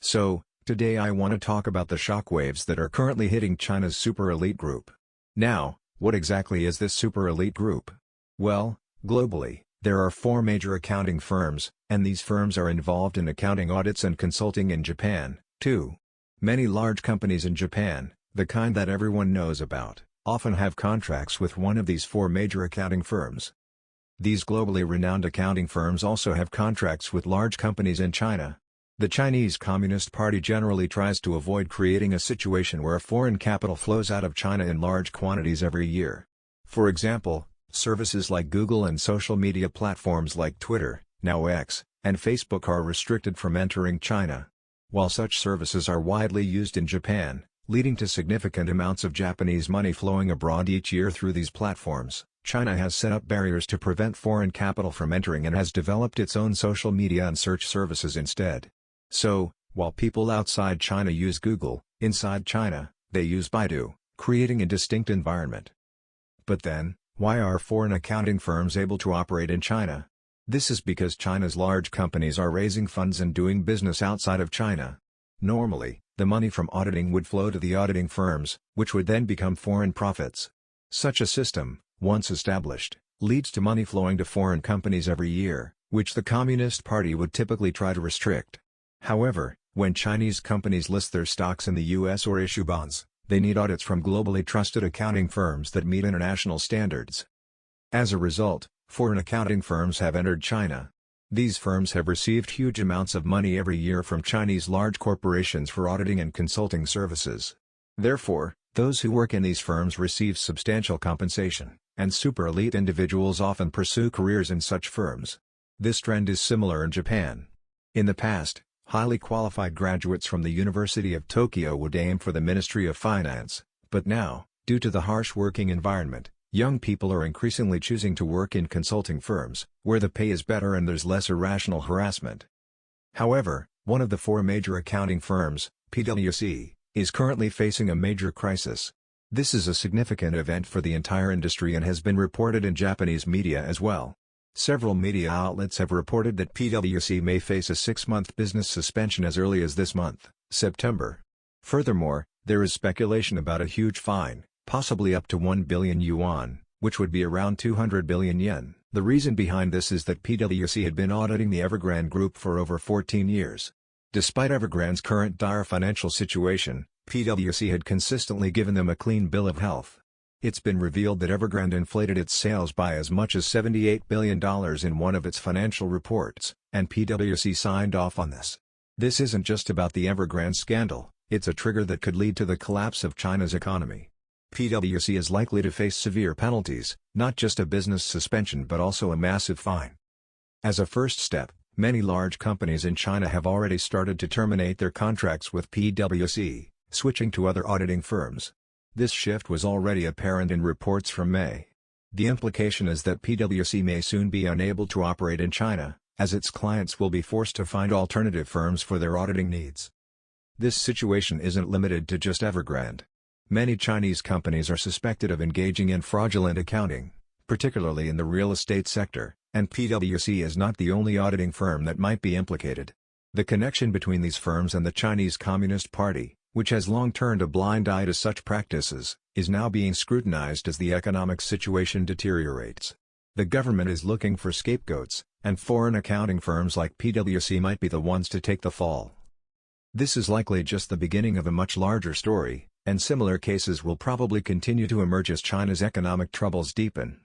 So, today I want to talk about the shockwaves that are currently hitting China's super elite group. Now, what exactly is this super elite group? Well, globally, there are four major accounting firms, and these firms are involved in accounting audits and consulting in Japan, too. Many large companies in Japan, the kind that everyone knows about, often have contracts with one of these four major accounting firms. These globally renowned accounting firms also have contracts with large companies in China. The Chinese Communist Party generally tries to avoid creating a situation where foreign capital flows out of China in large quantities every year. For example, services like Google and social media platforms like Twitter, now X, and Facebook are restricted from entering China. While such services are widely used in Japan, leading to significant amounts of Japanese money flowing abroad each year through these platforms, China has set up barriers to prevent foreign capital from entering and has developed its own social media and search services instead. So, while people outside China use Google, inside China, they use Baidu, creating a distinct environment. But then, why are foreign accounting firms able to operate in China? This is because China's large companies are raising funds and doing business outside of China. Normally, the money from auditing would flow to the auditing firms, which would then become foreign profits. Such a system, once established, leads to money flowing to foreign companies every year, which the Communist Party would typically try to restrict. However, when Chinese companies list their stocks in the US or issue bonds, they need audits from globally trusted accounting firms that meet international standards. As a result, foreign accounting firms have entered China. These firms have received huge amounts of money every year from Chinese large corporations for auditing and consulting services. Therefore, those who work in these firms receive substantial compensation, and super elite individuals often pursue careers in such firms. This trend is similar in Japan. In the past, highly qualified graduates from the University of Tokyo would aim for the Ministry of Finance, but now, due to the harsh working environment, young people are increasingly choosing to work in consulting firms, where the pay is better and there's less irrational harassment. However, one of the four major accounting firms, PwC, is currently facing a major crisis. This is a significant event for the entire industry and has been reported in Japanese media as well. Several media outlets have reported that PwC may face a 6-month business suspension as early as this month, September. Furthermore, there is speculation about a huge fine, possibly up to 1 billion yuan, which would be around 200 billion yen. The reason behind this is that PwC had been auditing the Evergrande Group for over 14 years. Despite Evergrande's current dire financial situation, PwC had consistently given them a clean bill of health. It's been revealed that Evergrande inflated its sales by as much as $78 billion in one of its financial reports, and PwC signed off on this. This isn't just about the Evergrande scandal, it's a trigger that could lead to the collapse of China's economy. PwC is likely to face severe penalties, not just a business suspension but also a massive fine. As a first step, many large companies in China have already started to terminate their contracts with PwC, switching to other auditing firms. This shift was already apparent in reports from May. The implication is that PwC may soon be unable to operate in China, as its clients will be forced to find alternative firms for their auditing needs. This situation isn't limited to just Evergrande. Many Chinese companies are suspected of engaging in fraudulent accounting, particularly in the real estate sector, and PwC is not the only auditing firm that might be implicated. The connection between these firms and the Chinese Communist Party, which has long turned a blind eye to such practices, is now being scrutinized as the economic situation deteriorates. The government is looking for scapegoats, and foreign accounting firms like PwC might be the ones to take the fall. This is likely just the beginning of a much larger story, and similar cases will probably continue to emerge as China's economic troubles deepen.